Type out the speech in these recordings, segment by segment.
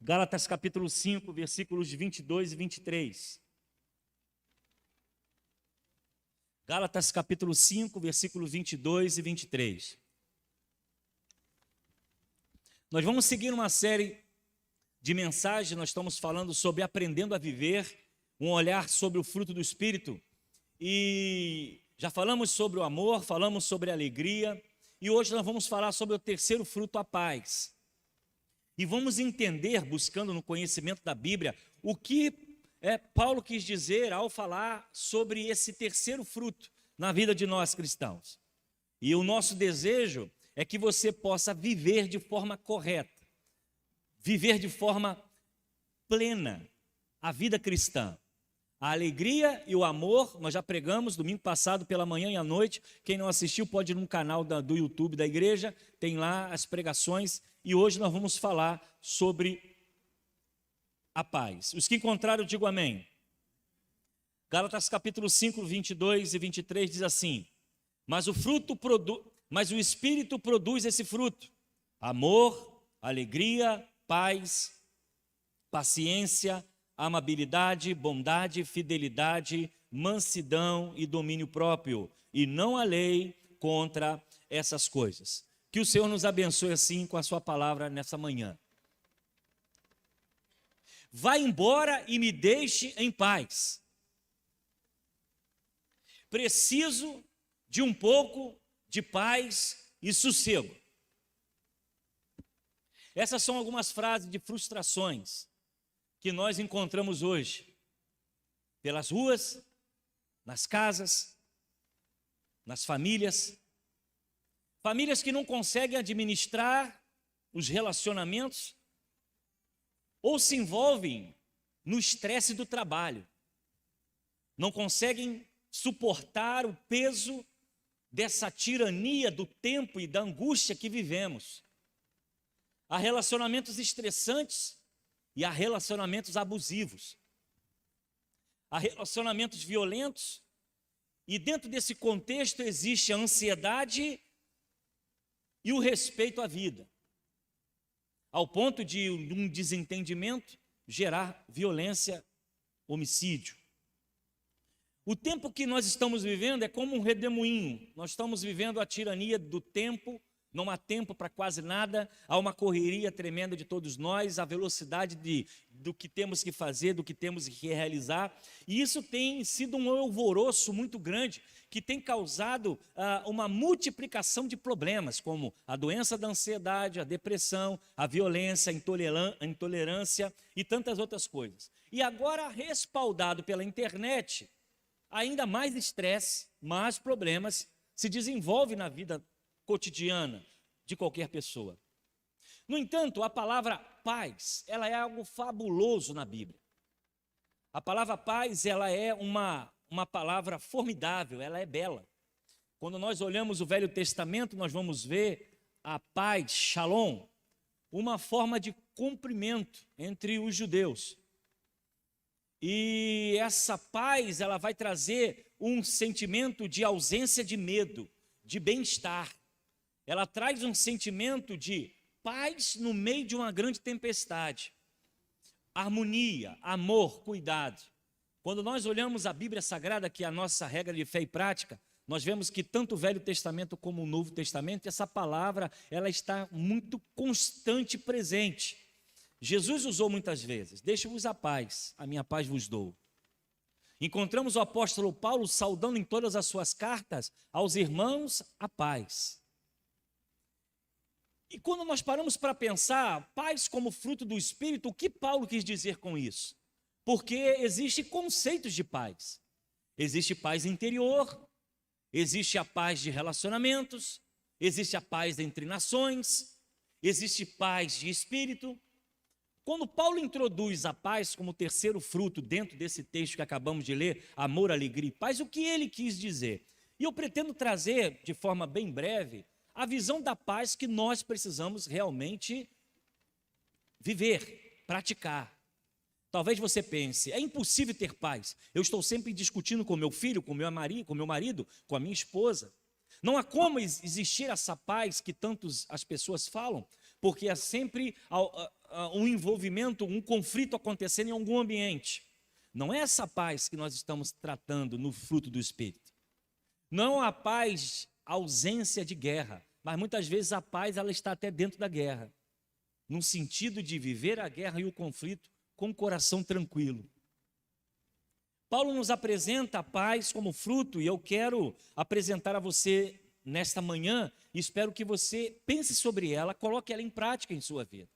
Gálatas capítulo 5, versículos 22 e 23. Gálatas capítulo 5, versículos 22 e 23. Nós vamos seguir uma série de mensagens, nós estamos falando sobre aprendendo a viver, um olhar sobre o fruto do Espírito. E já falamos sobre o amor, falamos sobre a alegria, e hoje nós vamos falar sobre o terceiro fruto, a paz. E vamos entender, buscando no conhecimento da Bíblia, o que Paulo quis dizer ao falar sobre esse terceiro fruto na vida de nós cristãos. E o nosso desejo é que você possa viver de forma correta, viver de forma plena a vida cristã. A alegria e o amor, nós já pregamos domingo passado pela manhã e à noite. Quem não assistiu pode ir no canal do YouTube da igreja, tem lá as pregações. E hoje nós vamos falar sobre a paz. Os que encontraram, digo amém. Gálatas capítulo 5, 22 e 23 diz assim: mas o Espírito produz esse fruto: amor, alegria, paz, paciência, amabilidade, bondade, fidelidade, mansidão e domínio próprio. E não há lei contra essas coisas. Que o Senhor nos abençoe assim com a sua palavra nessa manhã. Vá embora e me deixe em paz. Preciso de um pouco de paz e sossego. Essas são algumas frases de frustrações que nós encontramos hoje, pelas ruas, nas casas, nas famílias. Famílias que não conseguem administrar os relacionamentos ou se envolvem no estresse do trabalho. Não conseguem suportar o peso dessa tirania do tempo e da angústia que vivemos. Há relacionamentos estressantes e há relacionamentos abusivos. Há relacionamentos violentos e dentro desse contexto existe a ansiedade e o respeito à vida, ao ponto de um desentendimento gerar violência, homicídio. O tempo que nós estamos vivendo é como um redemoinho. Nós estamos vivendo a tirania do tempo, não há tempo para quase nada, há uma correria tremenda de todos nós, a velocidade do que temos que fazer, do que temos que realizar. E isso tem sido um alvoroço muito grande, que tem causado uma multiplicação de problemas, como a doença da ansiedade, a depressão, a violência, a intolerância e tantas outras coisas. E agora, respaldado pela internet, ainda mais estresse, mais problemas se desenvolvem na vida cotidiana de qualquer pessoa. No entanto, a palavra paz, ela é algo fabuloso na Bíblia. A palavra paz, ela é uma palavra formidável, ela é bela. Quando nós olhamos o Velho Testamento, nós vamos ver a paz, shalom, uma forma de cumprimento entre os judeus. E essa paz, ela vai trazer um sentimento de ausência de medo, de bem-estar. Ela traz um sentimento de paz no meio de uma grande tempestade. Harmonia, amor, cuidado. Quando nós olhamos a Bíblia Sagrada, que é a nossa regra de fé e prática, nós vemos que tanto o Velho Testamento como o Novo Testamento, essa palavra, ela está muito constante e presente. Jesus usou muitas vezes: deixe-vos a paz, a minha paz vos dou. Encontramos o apóstolo Paulo saudando em todas as suas cartas aos irmãos a paz. E quando nós paramos para pensar, paz como fruto do Espírito, o que Paulo quis dizer com isso? Porque existem conceitos de paz. Existe paz interior, existe a paz de relacionamentos, existe a paz entre nações, existe paz de espírito. Quando Paulo introduz a paz como terceiro fruto dentro desse texto que acabamos de ler, amor, alegria e paz, o que ele quis dizer? E eu pretendo trazer, de forma bem breve, a visão da paz que nós precisamos realmente viver, praticar. Talvez você pense: é impossível ter paz. Eu estou sempre discutindo com meu filho, com meu marido, com a minha esposa. Não há como existir essa paz que tantas as pessoas falam, porque há sempre um envolvimento, um conflito acontecendo em algum ambiente. Não é essa paz que nós estamos tratando no fruto do Espírito. Não a paz, ausência de guerra, mas muitas vezes a paz ela está até dentro da guerra, no sentido de viver a guerra e o conflito com o coração tranquilo. Paulo nos apresenta a paz como fruto, e eu quero apresentar a você nesta manhã, e espero que você pense sobre ela, coloque ela em prática em sua vida.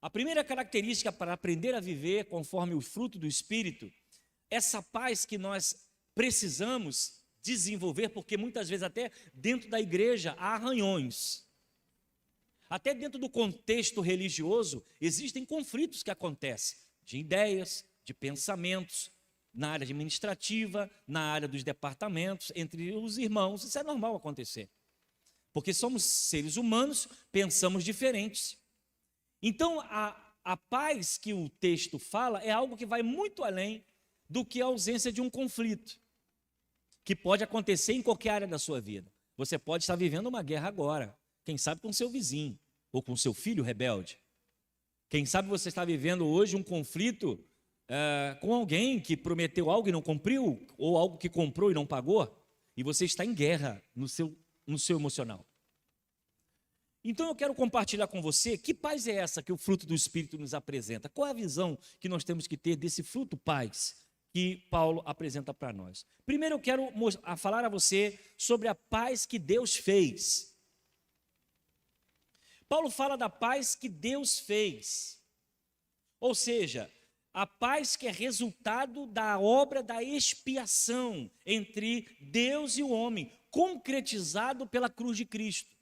A primeira característica para aprender a viver conforme o fruto do Espírito, essa paz que nós precisamos desenvolver, porque muitas vezes até dentro da igreja há arranhões. Até dentro do contexto religioso existem conflitos que acontecem, de ideias, de pensamentos, na área administrativa, na área dos departamentos, entre os irmãos. Isso é normal acontecer, porque somos seres humanos, pensamos diferentes. Então, a paz que o texto fala é algo que vai muito além do que a ausência de um conflito, que pode acontecer em qualquer área da sua vida. Você pode estar vivendo uma guerra agora, quem sabe com seu vizinho, ou com seu filho rebelde. Quem sabe você está vivendo hoje um conflito com alguém que prometeu algo e não cumpriu, ou algo que comprou e não pagou, e você está em guerra no seu emocional. Então eu quero compartilhar com você que paz é essa que o fruto do Espírito nos apresenta. Qual é a visão que nós temos que ter desse fruto paz que Paulo apresenta para nós? Primeiro eu quero falar a você sobre a paz que Deus fez. Paulo fala da paz que Deus fez, ou seja, a paz que é resultado da obra da expiação entre Deus e o homem, concretizado pela cruz de Cristo.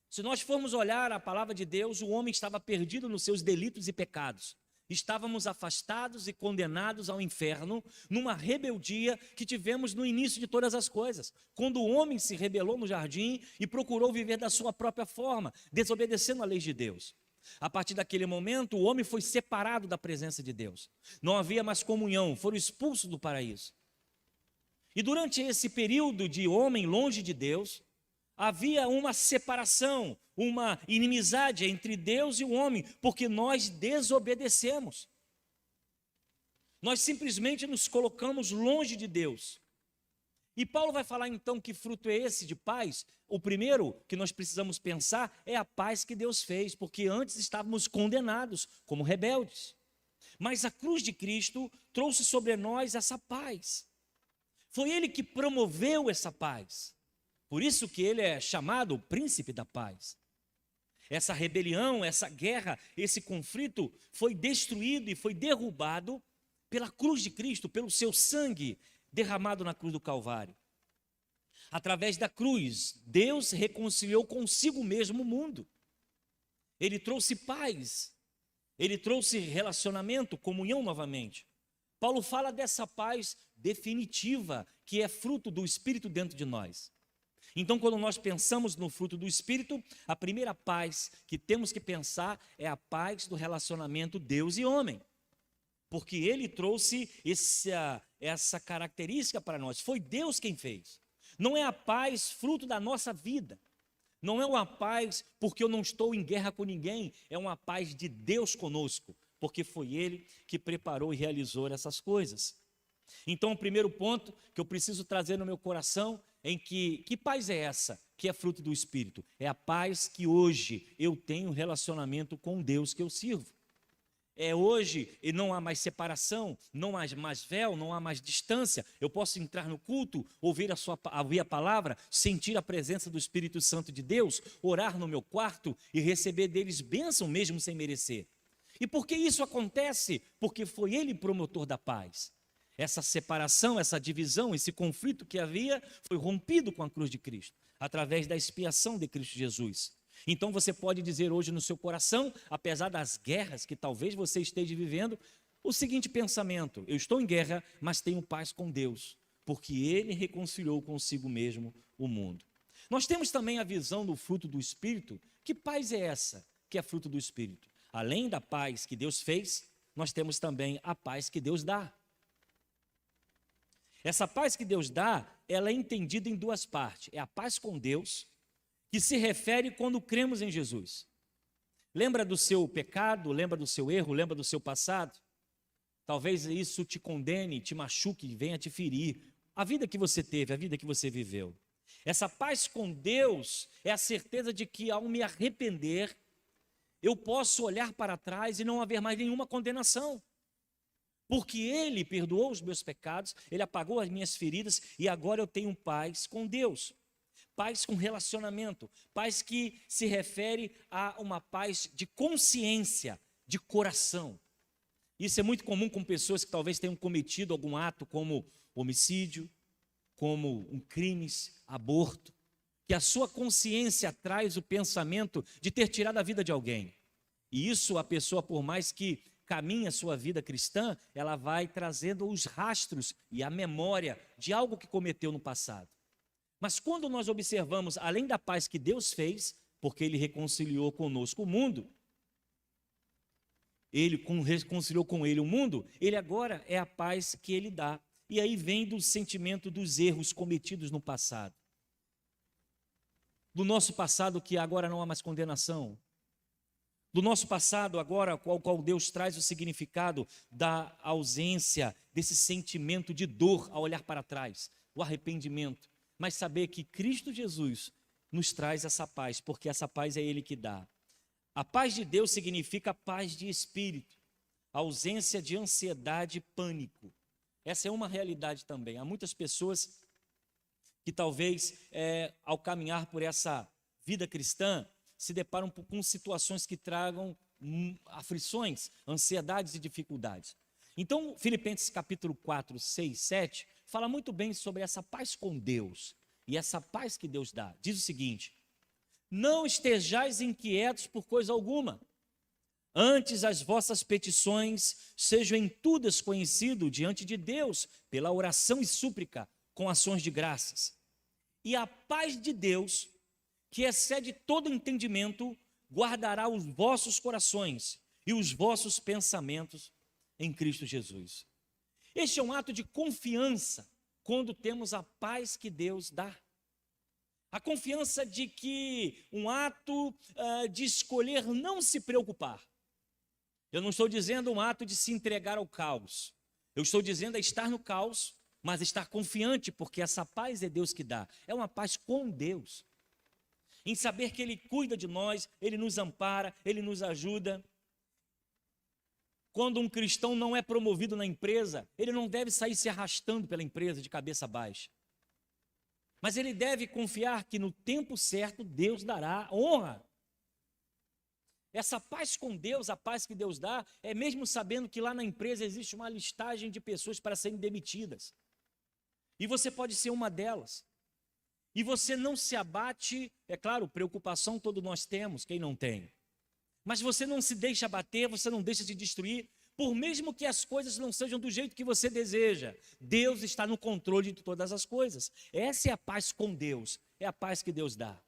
Se nós formos olhar a palavra de Deus, o homem estava perdido nos seus delitos e pecados. Estávamos afastados e condenados ao inferno, numa rebeldia que tivemos no início de todas as coisas, quando o homem se rebelou no jardim e procurou viver da sua própria forma, desobedecendo a lei de Deus. A partir daquele momento, o homem foi separado da presença de Deus. Não havia mais comunhão, foram expulsos do paraíso. E durante esse período de homem longe de Deus, havia uma separação, uma inimizade entre Deus e o homem, porque nós desobedecemos. Nós simplesmente nos colocamos longe de Deus. E Paulo vai falar então que fruto é esse de paz? O primeiro que nós precisamos pensar é a paz que Deus fez, porque antes estávamos condenados como rebeldes. Mas a cruz de Cristo trouxe sobre nós essa paz. Foi Ele que promoveu essa paz. Por isso que Ele é chamado o príncipe da paz. Essa rebelião, essa guerra, esse conflito foi destruído e foi derrubado pela cruz de Cristo, pelo seu sangue derramado na cruz do Calvário. Através da cruz, Deus reconciliou consigo mesmo o mundo. Ele trouxe paz, Ele trouxe relacionamento, comunhão novamente. Paulo fala dessa paz definitiva, que é fruto do Espírito dentro de nós. Então, quando nós pensamos no fruto do Espírito, a primeira paz que temos que pensar é a paz do relacionamento Deus e homem. Porque Ele trouxe essa característica para nós. Foi Deus quem fez. Não é a paz fruto da nossa vida. Não é uma paz porque eu não estou em guerra com ninguém. É uma paz de Deus conosco. Porque foi Ele que preparou e realizou essas coisas. Então, o primeiro ponto que eu preciso trazer no meu coração é que paz é essa que é fruto do Espírito? É a paz que hoje eu tenho relacionamento com Deus que eu sirvo. É hoje e não há mais separação, não há mais véu, não há mais distância. Eu posso entrar no culto, ouvir a palavra, sentir a presença do Espírito Santo de Deus, orar no meu quarto e receber deles bênção mesmo sem merecer. E por que isso acontece? Porque foi Ele promotor da paz. Essa separação, essa divisão, esse conflito que havia foi rompido com a cruz de Cristo, através da expiação de Cristo Jesus. Então você pode dizer hoje no seu coração, apesar das guerras que talvez você esteja vivendo, o seguinte pensamento: eu estou em guerra, mas tenho paz com Deus, porque Ele reconciliou consigo mesmo o mundo. Nós temos também a visão do fruto do Espírito. Que paz é essa que é fruto do Espírito? Além da paz que Deus fez, nós temos também a paz que Deus dá. Essa paz que Deus dá ela é entendida em duas partes. É a paz com Deus, que se refere quando cremos em Jesus. Lembra do seu pecado, lembra do seu erro, lembra do seu passado? Talvez isso te condene, te machuque, venha te ferir. A vida que você teve, a vida que você viveu. Essa paz com Deus é a certeza de que, ao me arrepender, eu posso olhar para trás e não haver mais nenhuma condenação. Porque Ele perdoou os meus pecados, Ele apagou as minhas feridas e agora eu tenho paz com Deus. Paz com relacionamento, paz que se refere a uma paz de consciência, de coração. Isso é muito comum com pessoas que talvez tenham cometido algum ato como homicídio, como um crime, aborto, que a sua consciência traz o pensamento de ter tirado a vida de alguém. E isso a pessoa, por mais que caminhe a sua vida cristã, ela vai trazendo os rastros e a memória de algo que cometeu no passado. Mas quando nós observamos, além da paz que Deus fez, porque Ele reconciliou conosco o mundo, Ele reconciliou com Ele o mundo, Ele agora é a paz que Ele dá. E aí vem do sentimento dos erros cometidos no passado. Do nosso passado que agora não há mais condenação. Do nosso passado agora, qual Deus traz o significado da ausência desse sentimento de dor ao olhar para trás, o arrependimento. Mas saber que Cristo Jesus nos traz essa paz, porque essa paz é Ele que dá. A paz de Deus significa paz de espírito, ausência de ansiedade e pânico. Essa é uma realidade também. Há muitas pessoas que talvez, ao caminhar por essa vida cristã, se deparam com situações que tragam aflições, ansiedades e dificuldades. Então, Filipenses capítulo 4, 6, 7, fala muito bem sobre essa paz com Deus e essa paz que Deus dá. Diz o seguinte: não estejais inquietos por coisa alguma, antes as vossas petições sejam em tudo conhecidas diante de Deus, pela oração e súplica, com ações de graças. E a paz de Deus, que excede todo entendimento, guardará os vossos corações e os vossos pensamentos em Cristo Jesus. Este é um ato de confiança quando temos a paz que Deus dá. A confiança de que um ato de escolher não se preocupar. Eu não estou dizendo um ato de se entregar ao caos. Eu estou dizendo estar no caos, mas estar confiante, porque essa paz é Deus que dá. É uma paz com Deus. Em saber que Ele cuida de nós, Ele nos ampara, Ele nos ajuda. Quando um cristão não é promovido na empresa, ele não deve sair se arrastando pela empresa de cabeça baixa. Mas ele deve confiar que no tempo certo Deus dará honra. Essa paz com Deus, a paz que Deus dá, é mesmo sabendo que lá na empresa existe uma listagem de pessoas para serem demitidas. E você pode ser uma delas. E você não se abate, é claro, preocupação todos nós temos, quem não tem. Mas você não se deixa abater, você não deixa se destruir, por mesmo que as coisas não sejam do jeito que você deseja. Deus está no controle de todas as coisas. Essa é a paz com Deus, é a paz que Deus dá.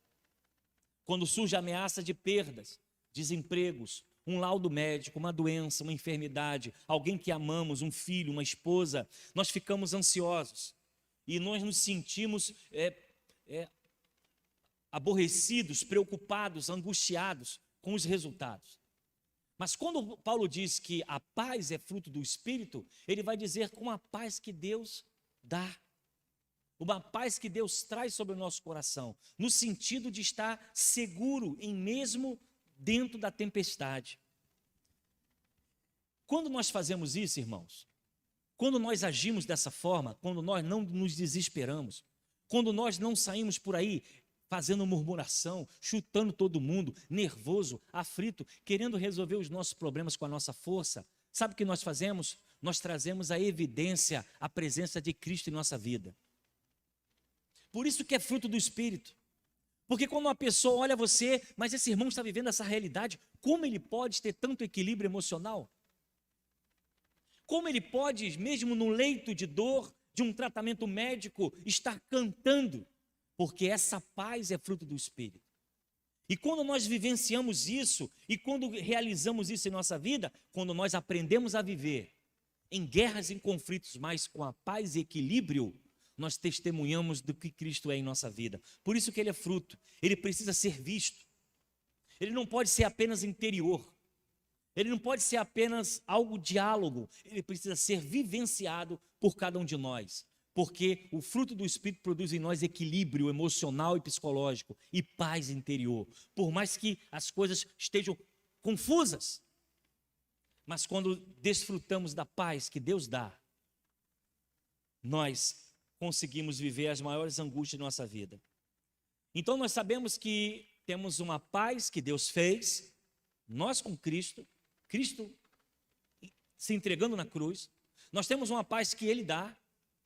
Quando surge a ameaça de perdas, desempregos, um laudo médico, uma doença, uma enfermidade, alguém que amamos, um filho, uma esposa, nós ficamos ansiosos e nós nos sentimos aborrecidos, preocupados, angustiados com os resultados. Mas quando Paulo diz que a paz é fruto do Espírito, ele vai dizer com a paz que Deus dá. Uma paz que Deus traz sobre o nosso coração, no sentido de estar seguro em mesmo dentro da tempestade. Quando nós fazemos isso, irmãos, quando nós agimos dessa forma, quando nós não nos desesperamos, quando nós não saímos por aí fazendo murmuração, chutando todo mundo, nervoso, aflito, querendo resolver os nossos problemas com a nossa força, sabe o que nós fazemos? Nós trazemos a evidência, a presença de Cristo em nossa vida. Por isso que é fruto do Espírito. Porque quando uma pessoa olha você, mas esse irmão está vivendo essa realidade, como ele pode ter tanto equilíbrio emocional? Como ele pode, mesmo no leito de dor, de um tratamento médico, estar cantando? Porque essa paz é fruto do Espírito. E quando nós vivenciamos isso, e quando realizamos isso em nossa vida, quando nós aprendemos a viver em guerras e em conflitos, mas com a paz e equilíbrio, nós testemunhamos do que Cristo é em nossa vida. Por isso que ele é fruto, ele precisa ser visto. Ele não pode ser apenas interior, ele não pode ser apenas algo diálogo, ele precisa ser vivenciado por cada um de nós. Porque o fruto do Espírito produz em nós equilíbrio emocional e psicológico e paz interior. Por mais que as coisas estejam confusas, mas quando desfrutamos da paz que Deus dá, nós conseguimos viver as maiores angústias de nossa vida. Então nós sabemos que temos uma paz que Deus fez, nós com Cristo, Cristo se entregando na cruz. Nós temos uma paz que Ele dá,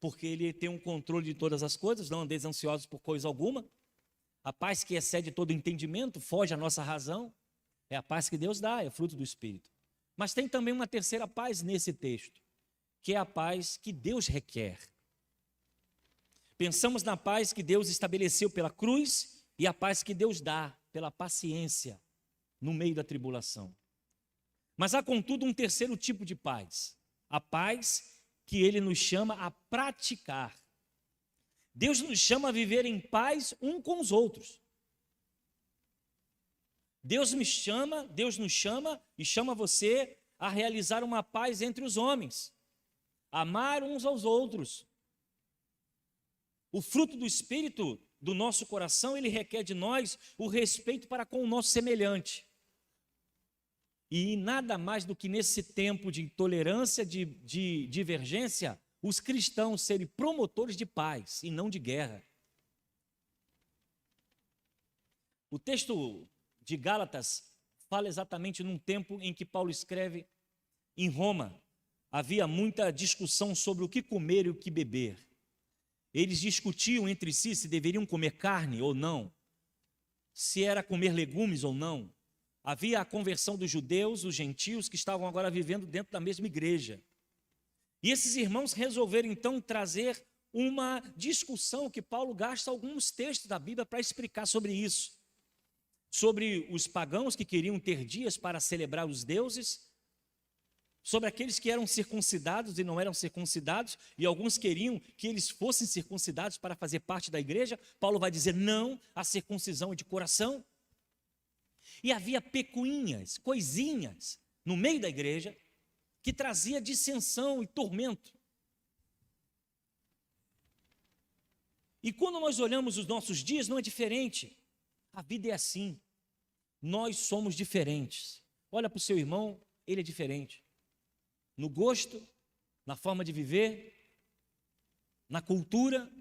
porque Ele tem um controle de todas as coisas, não andeis ansiosos por coisa alguma. A paz que excede todo entendimento, foge à nossa razão, é a paz que Deus dá, é fruto do Espírito. Mas tem também uma terceira paz nesse texto, que é a paz que Deus requer. Pensamos na paz que Deus estabeleceu pela cruz e a paz que Deus dá pela paciência no meio da tribulação. Mas há, contudo, um terceiro tipo de paz, a paz que Ele nos chama a praticar. Deus nos chama a viver em paz um com os outros. Deus nos chama e chama você a realizar uma paz entre os homens, amar uns aos outros. O fruto do Espírito do nosso coração, ele requer de nós o respeito para com o nosso semelhante. E nada mais do que nesse tempo de intolerância, de divergência, os cristãos serem promotores de paz e não de guerra. O texto de Gálatas fala exatamente num tempo em que Paulo escreve em Roma. Havia muita discussão sobre o que comer e o que beber. Eles discutiam entre si se deveriam comer carne ou não, se era comer legumes ou não. Havia a conversão dos judeus, os gentios, que estavam agora vivendo dentro da mesma igreja. E esses irmãos resolveram então trazer uma discussão que Paulo gasta alguns textos da Bíblia para explicar sobre isso. Sobre os pagãos que queriam ter dias para celebrar os deuses, sobre aqueles que eram circuncidados e não eram circuncidados, e alguns queriam que eles fossem circuncidados para fazer parte da igreja. Paulo vai dizer não, a circuncisão é de coração. E havia pecuinhas, coisinhas, no meio da igreja, que trazia dissensão e tormento. E quando nós olhamos os nossos dias, não é diferente. A vida é assim. Nós somos diferentes. Olha para o seu irmão, ele é diferente. No gosto, na forma de viver, na cultura,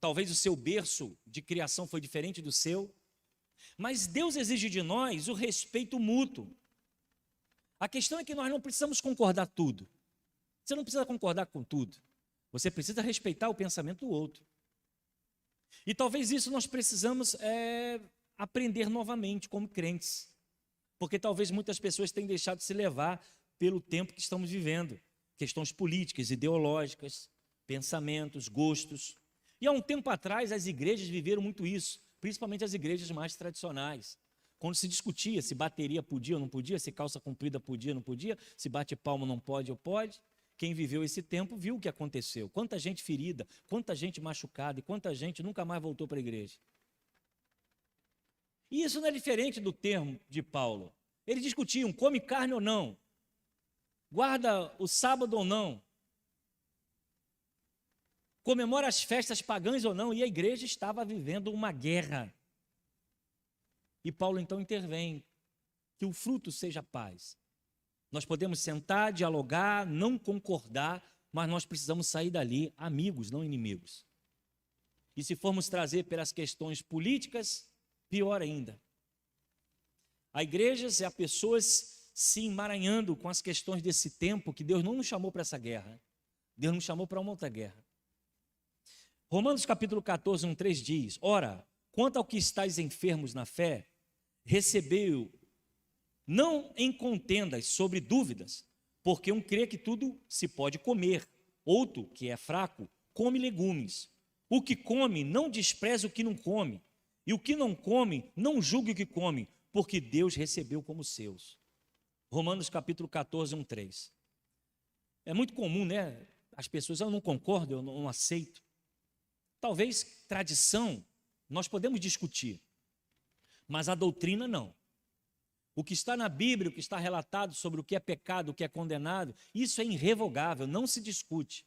talvez o seu berço de criação foi diferente do seu. Mas Deus exige de nós o respeito mútuo. A questão é que nós não precisamos concordar tudo. Você não precisa concordar com tudo. Você precisa respeitar o pensamento do outro. E talvez isso nós precisamos aprender novamente como crentes. Porque talvez muitas pessoas tenham deixado de se levar pelo tempo que estamos vivendo. Questões políticas, ideológicas, pensamentos, gostos. E há um tempo atrás as igrejas viveram muito isso, principalmente as igrejas mais tradicionais. Quando se discutia se bateria podia ou não podia, se calça comprida podia ou não podia, se bate palma não pode ou pode. Quem viveu esse tempo viu o que aconteceu. Quanta gente ferida, quanta gente machucada e quanta gente nunca mais voltou para a igreja. E isso não é diferente do termo de Paulo. Eles discutiam, come carne ou não, guarda o sábado ou não, comemora as festas pagãs ou não, e a igreja estava vivendo uma guerra. E Paulo então intervém, que o fruto seja paz. Nós podemos sentar, dialogar, não concordar, mas nós precisamos sair dali amigos, não inimigos. E se formos trazer pelas questões políticas, pior ainda. Há igrejas e há pessoas se emaranhando com as questões desse tempo, que Deus não nos chamou para essa guerra. Deus nos chamou para uma outra guerra. Romanos capítulo 14, 1-3 diz: ora, quanto ao que estáis enfermos na fé, recebei-o não em contendas sobre dúvidas, porque um crê que tudo se pode comer, outro, que é fraco, come legumes. O que come, não despreze o que não come, e o que não come, não julgue o que come, porque Deus recebeu como seus. Romanos capítulo 14, 1-3. É muito comum, né? As pessoas, eu não concordo, eu não aceito. Talvez tradição nós podemos discutir, mas a doutrina não. O que está na Bíblia, o que está relatado sobre o que é pecado, o que é condenado, isso é irrevogável, não se discute.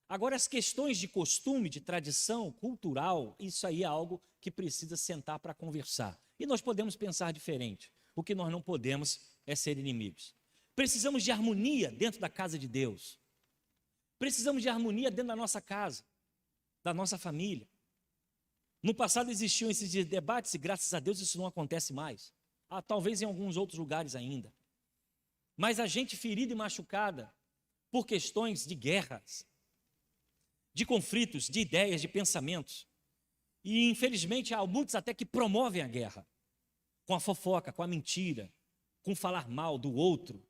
Agora, as questões de costume, de tradição cultural, isso aí é algo que precisa sentar para conversar. E nós podemos pensar diferente. O que nós não podemos é ser inimigos. Precisamos de harmonia dentro da casa de Deus. Precisamos de harmonia dentro da nossa casa, da nossa família. No passado existiam esses debates e graças a Deus isso não acontece mais. Talvez em alguns outros lugares ainda. Mas a gente ferida e machucada por questões de guerras, de conflitos, de ideias, de pensamentos. E infelizmente há muitos até que promovem a guerra, com a fofoca, com a mentira, com falar mal do outro,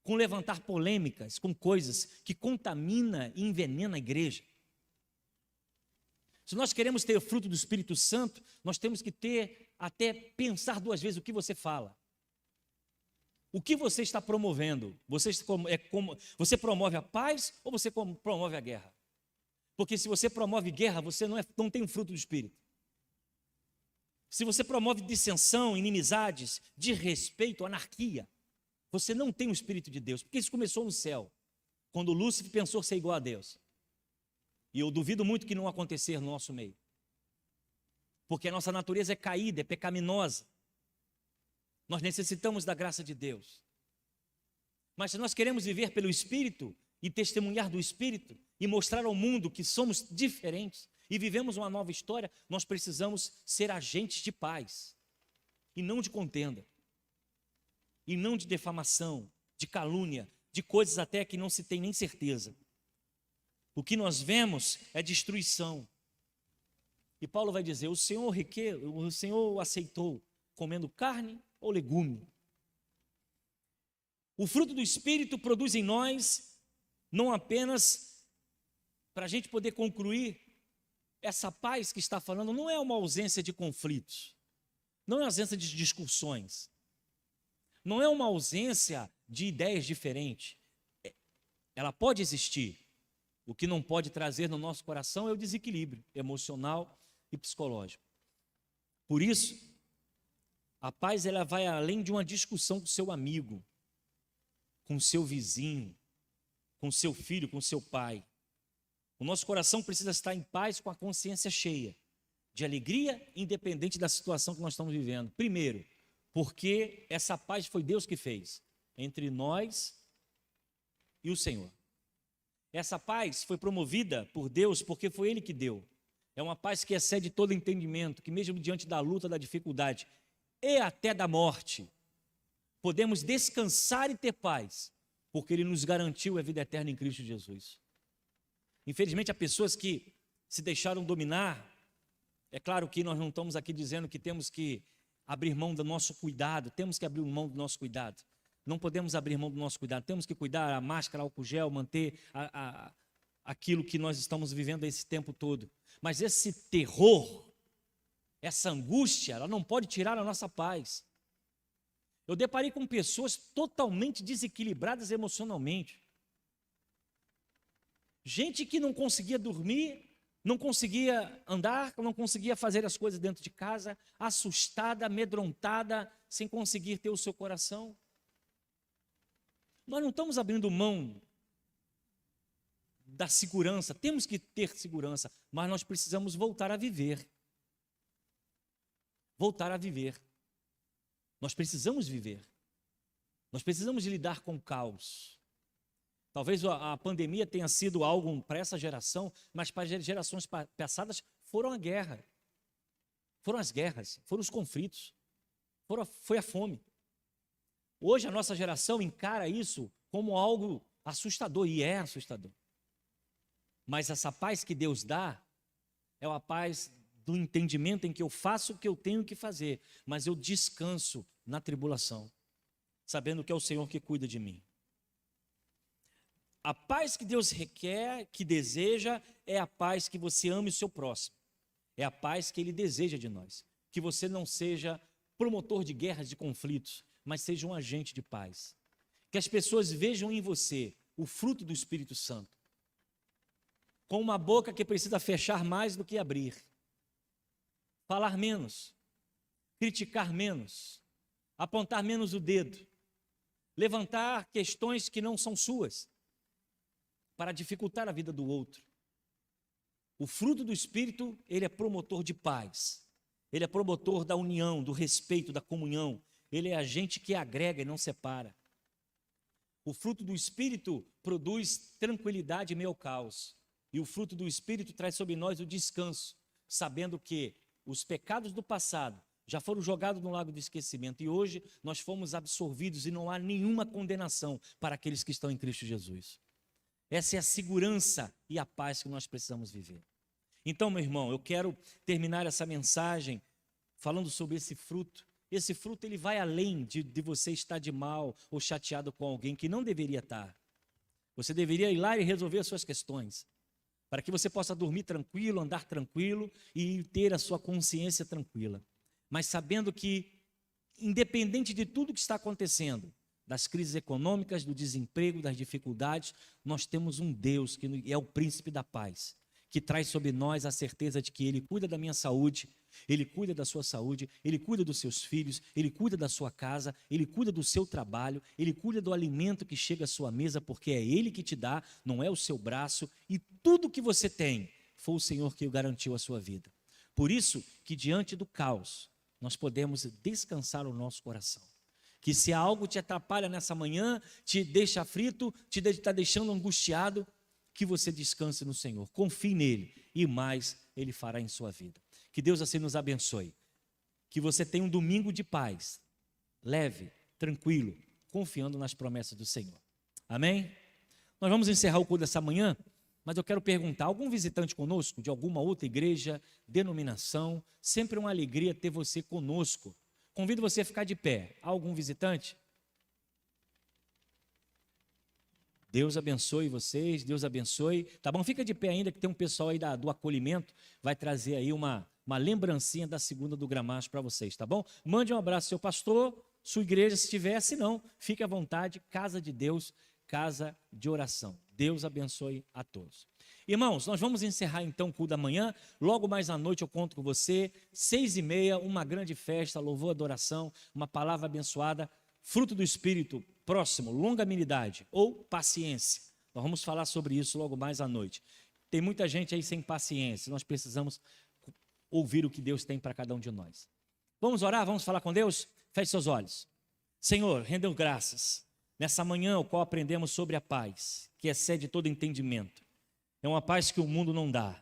com levantar polêmicas, com coisas que contamina e envenena a igreja. Se nós queremos ter o fruto do Espírito Santo, nós temos que até pensar duas vezes o que você fala. O que você está promovendo? Você promove a paz ou você promove a guerra? Porque se você promove guerra, você não tem o fruto do Espírito. Se você promove dissensão, inimizades, desrespeito, anarquia, você não tem o Espírito de Deus. Porque isso começou no céu, quando Lúcifer pensou ser igual a Deus. E eu duvido muito que não acontecer no nosso meio. Porque a nossa natureza é caída, é pecaminosa. Nós necessitamos da graça de Deus. Mas se nós queremos viver pelo Espírito e testemunhar do Espírito e mostrar ao mundo que somos diferentes e vivemos uma nova história, nós precisamos ser agentes de paz e não de contenda, e não de defamação, de calúnia, de coisas até que não se tem nem certeza. O que nós vemos é destruição. E Paulo vai dizer, o Senhor aceitou comendo carne ou legume. O fruto do Espírito produz em nós, não apenas para a gente poder concluir, essa paz que está falando não é uma ausência de conflitos, não é uma ausência de discussões, não é uma ausência de ideias diferentes. Ela pode existir. O que não pode trazer no nosso coração é o desequilíbrio emocional e psicológico. Por isso, a paz ela vai além de uma discussão com seu amigo, com seu vizinho, com seu filho, com seu pai. O nosso coração precisa estar em paz, com a consciência cheia de alegria, independente da situação que nós estamos vivendo. Primeiro, porque essa paz foi Deus que fez entre nós e o Senhor. Essa paz foi promovida por Deus porque foi Ele que deu. É uma paz que excede todo entendimento, que mesmo diante da luta, da dificuldade e até da morte, podemos descansar e ter paz, porque Ele nos garantiu a vida eterna em Cristo Jesus. Infelizmente, há pessoas que se deixaram dominar. É claro que nós não estamos aqui dizendo que temos que abrir mão do nosso cuidado, temos que abrir mão do nosso cuidado. Não podemos abrir mão do nosso cuidado, temos que cuidar a máscara, álcool gel, manter aquilo que nós estamos vivendo esse tempo todo. Mas esse terror, essa angústia, ela não pode tirar a nossa paz. Eu deparei com pessoas totalmente desequilibradas emocionalmente. Gente que não conseguia dormir, não conseguia andar, não conseguia fazer as coisas dentro de casa, assustada, amedrontada, sem conseguir ter o seu coração. Nós não estamos abrindo mão da segurança, temos que ter segurança, mas nós precisamos voltar a viver. Voltar a viver. Nós precisamos viver. Nós precisamos de lidar com o caos. Talvez a pandemia tenha sido algo para essa geração, mas para as gerações passadas foram a guerra. Foram as guerras, foram os conflitos, foi a fome. Hoje a nossa geração encara isso como algo assustador, e é assustador. Mas essa paz que Deus dá é a paz do entendimento em que eu faço o que eu tenho que fazer, mas eu descanso na tribulação, sabendo que é o Senhor que cuida de mim. A paz que Deus requer, que deseja, é a paz que você ame o seu próximo. É a paz que Ele deseja de nós. Que você não seja promotor de guerras, de conflitos, mas seja um agente de paz. Que as pessoas vejam em você o fruto do Espírito Santo. com uma boca que precisa fechar mais do que abrir, falar menos, criticar menos, apontar menos o dedo, levantar questões que não são suas, para dificultar a vida do outro. O fruto do Espírito, ele é promotor de paz, ele é promotor da união, do respeito, da comunhão, ele é agente que agrega e não separa. O fruto do Espírito produz tranquilidade em meio ao caos, e o fruto do Espírito traz sobre nós o descanso, sabendo que os pecados do passado já foram jogados no lago do esquecimento, e hoje nós fomos absorvidos e não há nenhuma condenação para aqueles que estão em Cristo Jesus. Essa é a segurança e a paz que nós precisamos viver. Então, meu irmão, eu quero terminar essa mensagem falando sobre esse fruto. Esse fruto, ele vai além de você estar de mal ou chateado com alguém que não deveria estar. Você deveria ir lá e resolver as suas questões, para que você possa dormir tranquilo, andar tranquilo e ter a sua consciência tranquila. Mas sabendo que, independente de tudo que está acontecendo, das crises econômicas, do desemprego, das dificuldades, nós temos um Deus que é o príncipe da paz, que traz sobre nós a certeza de que Ele cuida da minha saúde, Ele cuida da sua saúde, Ele cuida dos seus filhos, Ele cuida da sua casa, Ele cuida do seu trabalho, Ele cuida do alimento que chega à sua mesa, porque é Ele que te dá, não é o seu braço, e tudo que você tem, foi o Senhor que o garantiu a sua vida. Por isso que diante do caos, nós podemos descansar o nosso coração. Que se algo te atrapalha nessa manhã, te deixa aflito, te está deixando angustiado, que você descanse no Senhor, confie nele e mais Ele fará em sua vida. Que Deus assim nos abençoe, que você tenha um domingo de paz, leve, tranquilo, confiando nas promessas do Senhor. Amém? Nós vamos encerrar o culto dessa manhã, mas eu quero perguntar, algum visitante conosco, de alguma outra igreja, denominação, sempre uma alegria ter você conosco. Convido você a ficar de pé. Há algum visitante? Deus abençoe vocês, Deus abençoe. Tá bom? Fica de pé ainda, que tem um pessoal aí do acolhimento, vai trazer aí uma lembrancinha da segunda do Gramacho para vocês, tá bom? Mande um abraço ao seu pastor, sua igreja, se tiver, se não, fique à vontade, casa de Deus, casa de oração. Deus abençoe a todos. Irmãos, nós vamos encerrar então o culto da manhã, logo mais à noite eu conto com você, 6h30, uma grande festa, louvor, adoração, uma palavra abençoada, fruto do Espírito próximo, longanimidade ou paciência. Nós vamos falar sobre isso logo mais à noite. Tem muita gente aí sem paciência, nós precisamos ouvir o que Deus tem para cada um de nós. Vamos orar, vamos falar com Deus? Feche seus olhos. Senhor, rendeu graças nessa manhã, o qual aprendemos sobre a paz, que excede todo entendimento. É uma paz que o mundo não dá,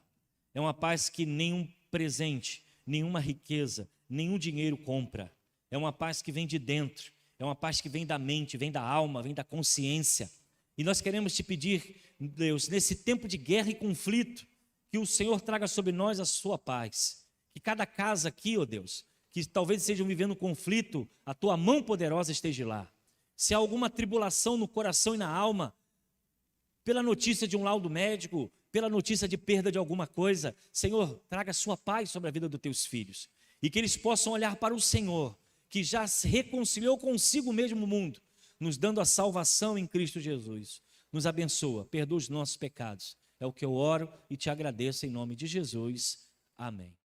é uma paz que nenhum presente, nenhuma riqueza, nenhum dinheiro compra. É uma paz que vem de dentro, é uma paz que vem da mente, vem da alma, vem da consciência. E nós queremos te pedir, Deus, nesse tempo de guerra e conflito, que o Senhor traga sobre nós a sua paz. Que cada casa aqui, ó Deus, que talvez estejam vivendo conflito, a tua mão poderosa esteja lá. Se há alguma tribulação no coração e na alma, pela notícia de um laudo médico, pela notícia de perda de alguma coisa, Senhor, traga a sua paz sobre a vida dos teus filhos. E que eles possam olhar para o Senhor, que já se reconciliou consigo mesmo o mundo, nos dando a salvação em Cristo Jesus. Nos abençoa, perdoa os nossos pecados. É o que eu oro e te agradeço em nome de Jesus. Amém.